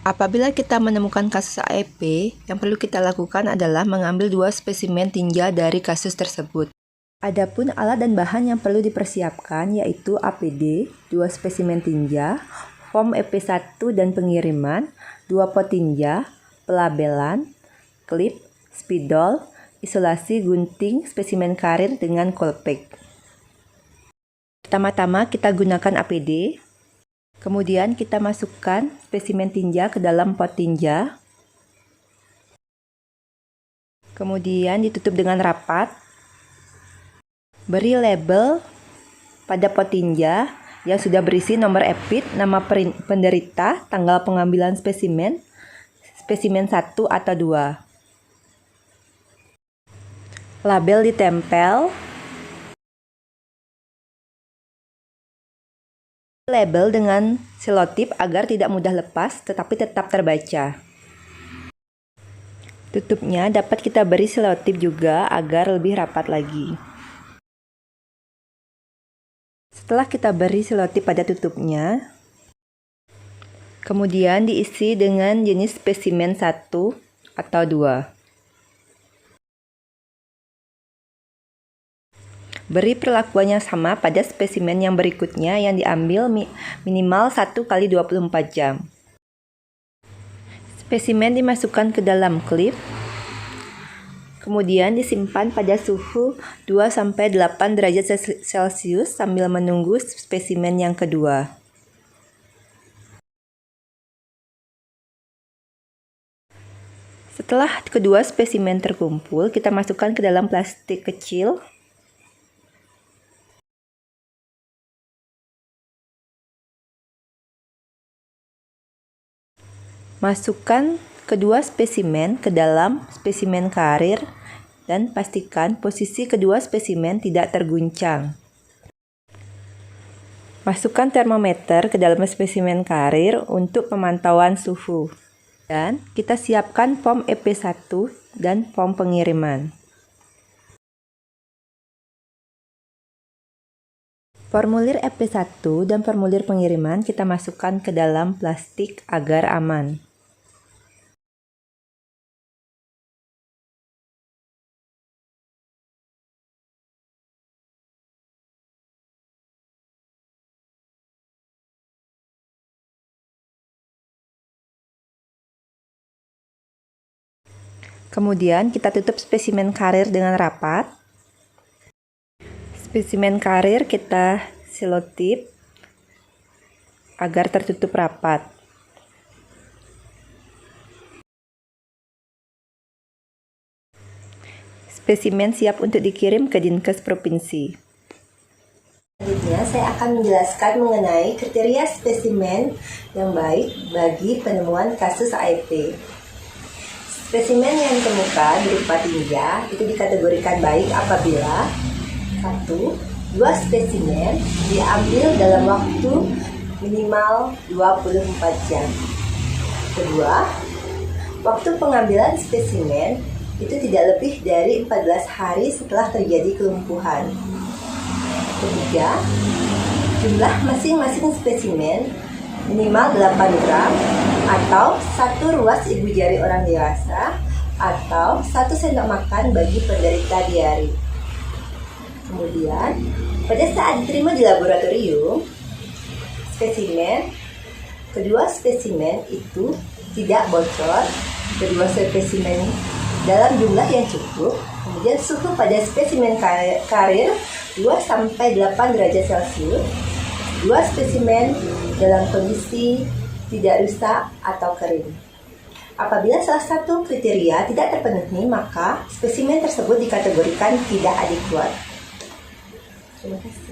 Apabila kita menemukan kasus AEP, yang perlu kita lakukan adalah mengambil 2 spesimen tinja dari kasus tersebut. Adapun alat dan bahan yang perlu dipersiapkan yaitu APD, 2 spesimen tinja, form EP1 dan pengiriman, 2 pot tinja, pelabelan, klip, spidol, isolasi gunting spesimen karir dengan Coolpack. Pertama-tama kita gunakan APD. Kemudian kita masukkan spesimen tinja ke dalam pot tinja. Kemudian ditutup dengan rapat. Beri label pada pot tinja yang sudah berisi nomor EPIT, nama penderita, tanggal pengambilan spesimen, spesimen 1 atau 2. Label ditempel. Label dengan selotip agar tidak mudah lepas tetapi tetap terbaca. Tutupnya dapat kita beri selotip juga agar lebih rapat lagi. Setelah kita beri selotip pada tutupnya, kemudian diisi dengan jenis spesimen 1 atau 2. Beri perlakuannya sama pada spesimen yang berikutnya yang diambil minimal 1 kali 24 jam. Spesimen dimasukkan ke dalam klip, kemudian disimpan pada suhu 2-8 derajat Celcius sambil menunggu spesimen yang kedua. Setelah kedua spesimen terkumpul, kita masukkan ke dalam plastik kecil. Masukkan kedua spesimen ke dalam spesimen karir dan pastikan posisi kedua spesimen tidak terguncang. Masukkan termometer ke dalam spesimen karir untuk pemantauan suhu. Dan kita siapkan form EP1 dan form pengiriman. Formulir EP1 dan formulir pengiriman kita masukkan ke dalam plastik agar aman. Kemudian kita tutup spesimen karir dengan rapat. Spesimen karir kita selotip agar tertutup rapat. Spesimen siap untuk dikirim ke Dinkes Provinsi. Selanjutnya saya akan menjelaskan mengenai kriteria spesimen yang baik bagi penemuan kasus AEP. Spesimen yang ditemukan berupa tinja itu dikategorikan baik apabila 1. 2 spesimen diambil dalam waktu minimal 24 jam. Kedua, waktu pengambilan spesimen itu tidak lebih dari 14 hari setelah terjadi kelumpuhan. Ketiga, jumlah masing-masing spesimen minimal 8 gram atau 1 ruas ibu jari orang dewasa atau 1 sendok makan bagi penderita diare. Kemudian, pada saat diterima di laboratorium, kedua spesimen itu tidak bocor, kedua spesimen dalam jumlah yang cukup. Kemudian suhu pada spesimen karir 2-8 derajat Celcius. 2 spesimen dalam kondisi tidak rusak atau kering. Apabila salah satu kriteria tidak terpenuhi, maka spesimen tersebut dikategorikan tidak adekuat. Terima kasih.